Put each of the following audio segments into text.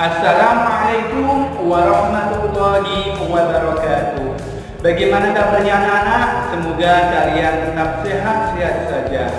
Assalamualaikum warahmatullahi wabarakatuh. Bagaimana kabarnya anak-anak? Semoga kalian tetap sehat-sehat saja.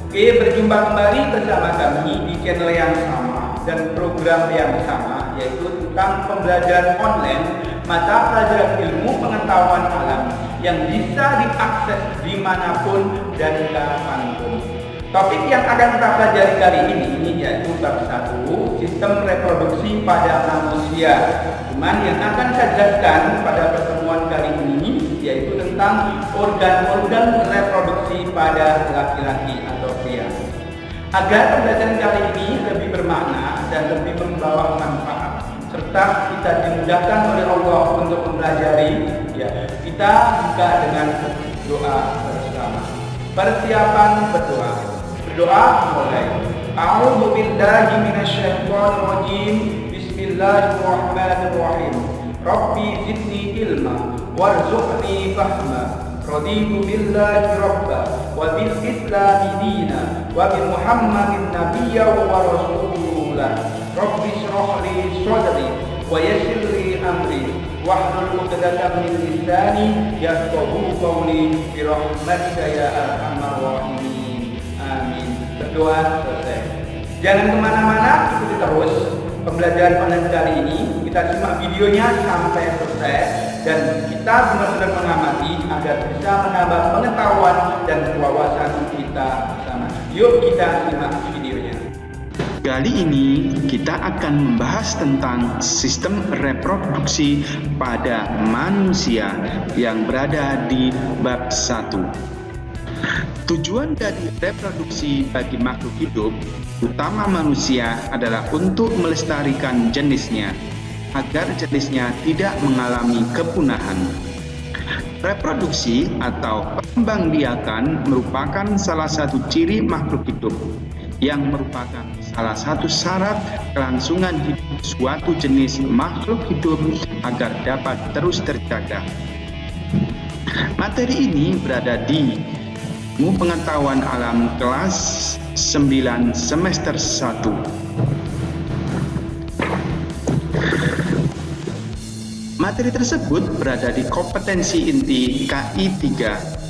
Oke, berjumpa kembali bersama kami di channel yang sama dan program yang sama, yaitu tentang pembelajaran online mata pelajaran ilmu pengetahuan alam yang bisa diakses dimanapun dan kapanpun. Topik yang akan kita pelajari kali ini yaitu bab 1, sistem reproduksi pada manusia. Cuman yang akan saya jelaskan pada pertemuan kali ini yaitu tentang organ-organ reproduksi pada laki-laki atau pria. Agar pembelajaran kali ini lebih bermakna dan lebih membawa manfaat, serta kita dimudahkan oleh Allah untuk mempelajari, kita buka dengan doa bersama. Persiapan berdoa. Berdoa mulai. A'udzu billahi minasyaitonir rajim. Bismillahirrahmanirrahim. Rabbi zidni ilma warzuqni fahma. Raditu billahi rabba wa bil islami dina wa bi Muhammadin nabiyya wa rasulah. Rabbi shrah li sadri wa yassir li amri wahlul 'uqdatam min lisani yafqahu qawli bi rahmatika ya arhamar rahimin. Amin. Berdoa selesai. Jangan kemana-mana, ikuti terus pembelajaran online kali ini. Kita simak videonya sampai selesai dan kita benar-benar mengamati agar bisa menambah pengetahuan dan wawasan kita bersama. Yuk kita simak videonya. Kali ini kita akan membahas tentang sistem reproduksi pada manusia yang berada di bab 1. Tujuan dari reproduksi bagi makhluk hidup, utama manusia, adalah untuk melestarikan jenisnya, agar jenisnya tidak mengalami kepunahan. Reproduksi atau pengembangbiakan merupakan salah satu ciri makhluk hidup, yang merupakan salah satu syarat kelangsungan hidup suatu jenis makhluk hidup agar dapat terus terjaga. Materi ini berada di Ilmu Pengetahuan Alam kelas 9 semester 1. Materi tersebut berada di kompetensi inti KI 3.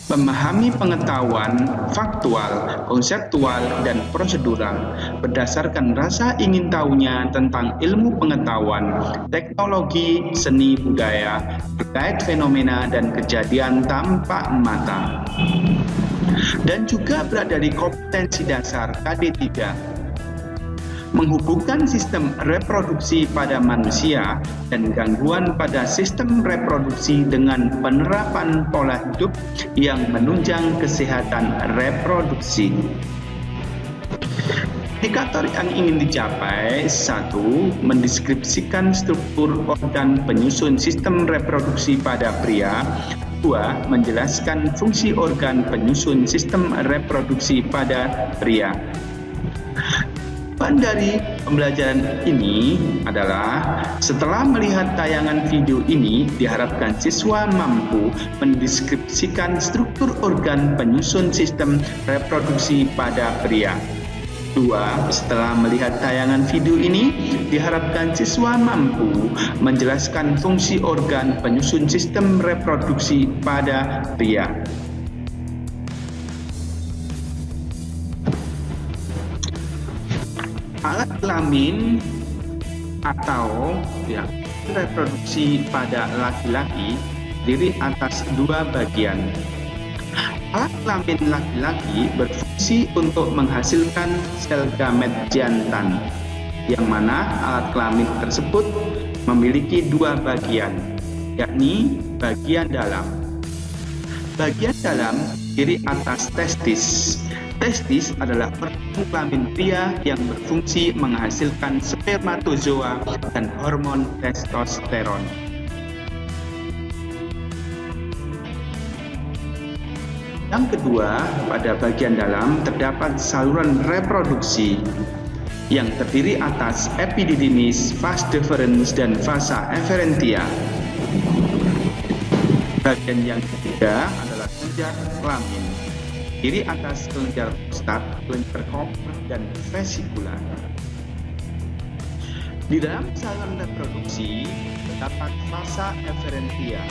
Memahami pengetahuan faktual, konseptual, dan prosedural berdasarkan rasa ingin tahunya tentang ilmu pengetahuan, teknologi, seni budaya, terkait fenomena dan kejadian tanpa mata. Dan juga berada di kompetensi dasar KD 3. Menghubungkan sistem reproduksi pada manusia dan gangguan pada sistem reproduksi dengan penerapan pola hidup yang menunjang kesehatan reproduksi. Indikator yang ingin dicapai: 1. Mendeskripsikan struktur organ penyusun sistem reproduksi pada pria. 2. Menjelaskan fungsi organ penyusun sistem reproduksi pada pria. Tujuan dari pembelajaran ini adalah setelah melihat tayangan video ini, diharapkan siswa mampu mendeskripsikan struktur organ penyusun sistem reproduksi pada pria. 2. Setelah melihat tayangan video ini, diharapkan siswa mampu menjelaskan fungsi organ penyusun sistem reproduksi pada pria. Alat kelamin atau reproduksi pada laki-laki terdiri atas 2 bagian. Alat kelamin laki-laki berfungsi untuk menghasilkan sel gamet jantan, yang mana alat kelamin tersebut memiliki 2 bagian, yakni bagian dalam. Bagian dalam terdiri atas testis. Testis adalah organ kelamin pria yang berfungsi menghasilkan spermatozoa dan hormon testosteron. Yang kedua, pada bagian dalam terdapat saluran reproduksi yang terdiri atas epididymis, vas deferens, dan vasa efferentia. Bagian yang ketiga adalah kelenjar kelamin. Terdiri atas kelenjar prostat, kelenjar Cooper, dan vesikula. Di dalam saluran reproduksi terdapat vasa efferentia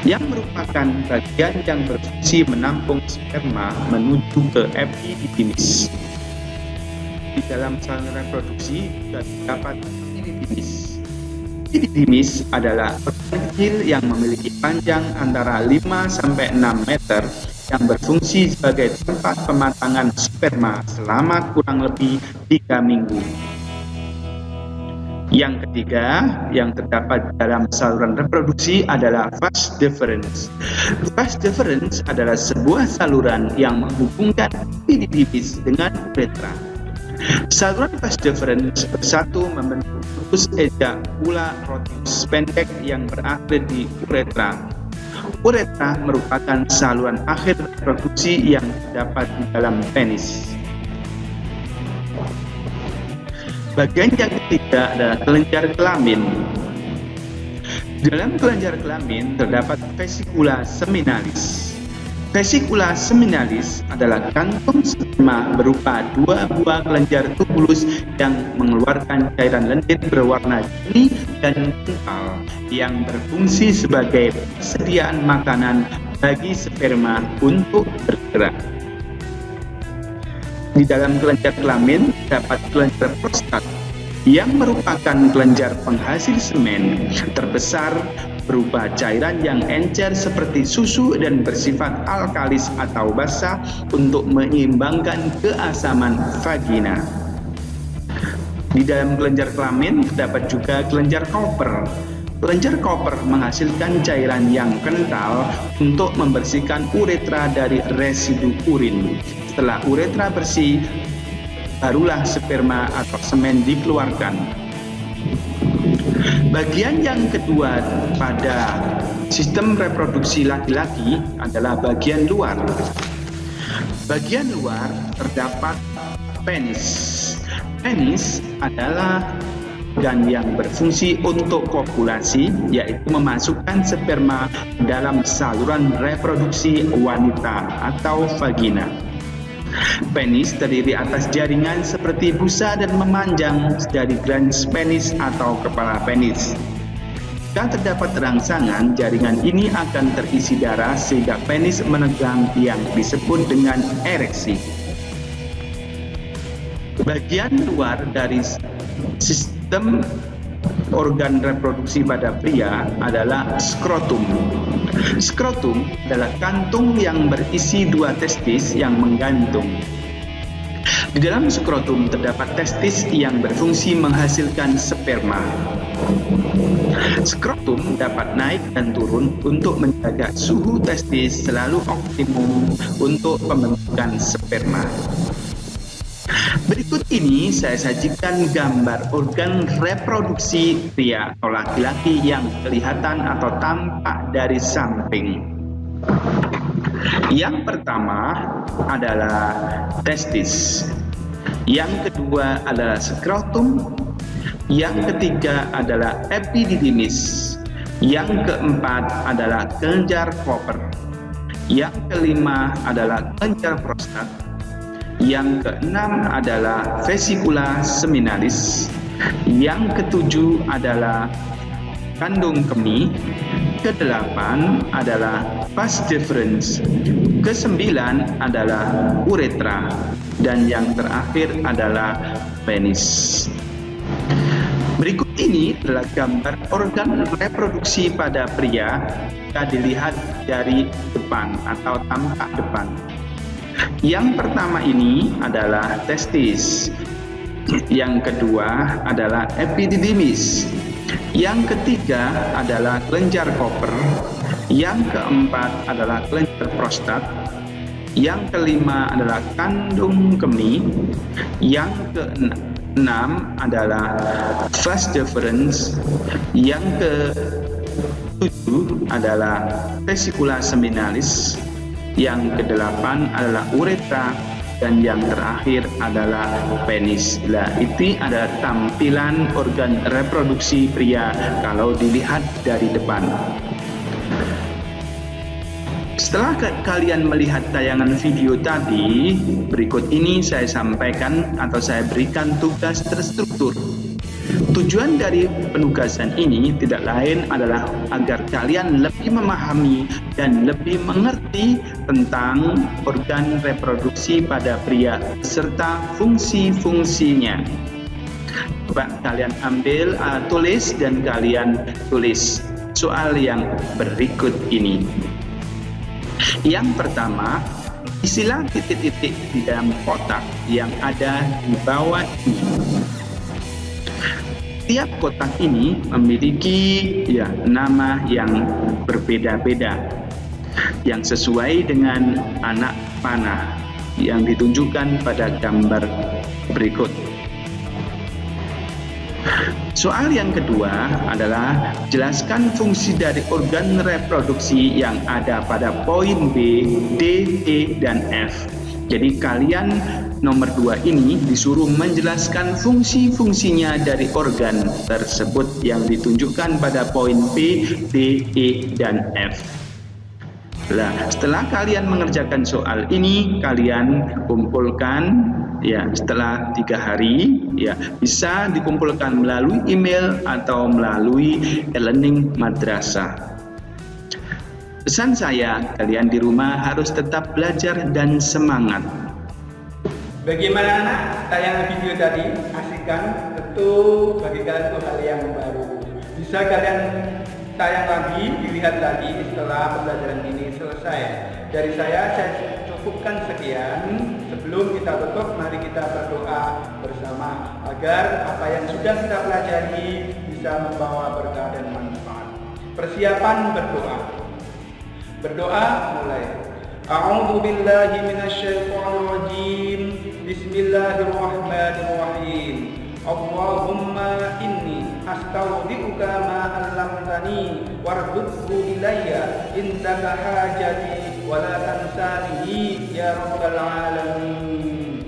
yang merupakan bagian yang berfungsi menampung sperma menuju ke epididymis. Di dalam saluran reproduksi juga terdapat epididymis. Epididymis adalah organ kecil yang memiliki panjang antara 5 sampai 6 meter yang berfungsi sebagai tempat pematangan sperma selama kurang lebih 3 minggu. Yang ketiga yang terdapat dalam saluran reproduksi adalah vas deferens. Vas deferens adalah sebuah saluran yang menghubungkan epididymis dengan uretra. Saluran vas deferens bersatu membentuk tubuh ejacula rotus pendek yang berakhir di uretra. Uretra merupakan saluran akhir reproduksi yang terdapat di dalam penis. Bagian yang ketiga adalah kelenjar kelamin. Di dalam kelenjar kelamin terdapat vesikula seminalis. Vesikula seminalis adalah kantung sperma berupa 2 buah kelenjar tubulus yang mengeluarkan cairan lendir berwarna jernih dan kental yang berfungsi sebagai persediaan makanan bagi sperma untuk bergerak. Di dalam kelenjar kelamin terdapat kelenjar prostat yang merupakan kelenjar penghasil semen terbesar berupa cairan yang encer seperti susu dan bersifat alkalis atau basa untuk menyeimbangkan keasaman vagina. Di dalam kelenjar kelamin terdapat juga kelenjar Cooper. Kelenjar Cooper menghasilkan cairan yang kental untuk membersihkan uretra dari residu urin. Setelah uretra bersih, barulah sperma atau semen dikeluarkan. Bagian yang kedua pada sistem reproduksi laki-laki adalah bagian luar. Bagian luar terdapat penis. Penis adalah organ yang berfungsi untuk kopulasi, yaitu memasukkan sperma dalam saluran reproduksi wanita atau vagina. Penis terdiri atas jaringan seperti busa dan memanjang dari glans penis atau kepala penis. Jika terdapat rangsangan, jaringan ini akan terisi darah sehingga penis menegang yang disebut dengan ereksi. Bagian luar dari sistem organ reproduksi pada pria adalah skrotum. Skrotum adalah kantung yang berisi 2 testis yang menggantung. Di dalam skrotum terdapat testis yang berfungsi menghasilkan sperma. Skrotum dapat naik dan turun untuk menjaga suhu testis selalu optimum untuk pembentukan sperma. Berikut ini saya sajikan gambar organ reproduksi pria atau laki-laki yang kelihatan atau tampak dari samping. Yang pertama adalah testis. Yang kedua adalah skrotum. Yang ketiga adalah epididymis. Yang keempat adalah kelenjar Cooper. Yang kelima adalah kelenjar prostat. Yang keenam adalah vesikula seminalis. Yang ketujuh adalah kandung kemih. Kedelapan adalah vas deferens. Kesembilan adalah uretra. Dan yang terakhir adalah penis. Berikut ini adalah gambar organ reproduksi pada pria jika dilihat dari depan atau tampak depan. Yang pertama ini adalah testis. Yang kedua adalah epididymis. Yang ketiga adalah kelenjar Cooper. Yang keempat adalah kelenjar prostat. Yang kelima adalah kandung kemih. Yang keenam adalah vas deferens. Yang ketujuh adalah vesicula seminalis. Yang kedelapan adalah uretra. Dan yang terakhir adalah penis. Nah, itu adalah tampilan organ reproduksi pria kalau dilihat dari depan. Setelah kalian melihat tayangan video tadi, berikut ini saya sampaikan atau saya berikan tugas terstruktur. Tujuan dari penugasan ini tidak lain adalah agar kalian lebih memahami dan lebih mengerti tentang organ reproduksi pada pria serta fungsi-fungsinya. Coba kalian ambil tulis dan kalian tulis soal yang berikut ini. Yang pertama, isilah titik-titik di dalam kotak yang ada di bawah ini. Tiap kotak ini memiliki nama yang berbeda-beda yang sesuai dengan anak panah yang ditunjukkan pada gambar berikut. Soal yang kedua adalah jelaskan fungsi dari organ reproduksi yang ada pada poin B, D, E, dan F. Jadi kalian nomor 2 ini disuruh menjelaskan fungsi-fungsinya dari organ tersebut yang ditunjukkan pada poin B, D, E, dan F. Nah, setelah kalian mengerjakan soal ini, kalian kumpulkan setelah 3 hari bisa dikumpulkan melalui email atau melalui e-learning madrasah. Pesan saya, kalian di rumah harus tetap belajar dan semangat. Bagaimana anak? Tayangan video tadi asik kan? Tentu bagi kalian itu hal yang baru. Bisa kalian tayang lagi, dilihat lagi setelah pembelajaran ini selesai. Dari saya cukupkan sekian. Sebelum kita tutup, mari kita berdoa bersama agar apa yang sudah kita pelajari bisa membawa berkah dan manfaat. Persiapan berdoa. Berdoa mulai. A'udzu billahi minasyaitonir rajim. Bismillahirrahmanirrahim. Allahumma inni astaudiuka ma 'allamtani warzuqhu ilayya indaka hajati wa la tansanihi ya rabbal alamin.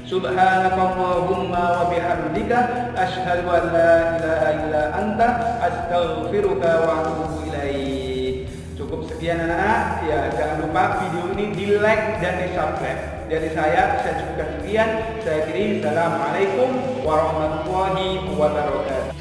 Subhanakallahumma wa bihamdika asyhadu an la ilaha illa anta astaghfiruka wa atubu ilaik. Cukup sekian anak-anak, jangan lupa video ini di like dan di subscribe. Dari saya cukupkan sekian. Saya kiri. Assalamualaikum warahmatullahi wabarakatuh.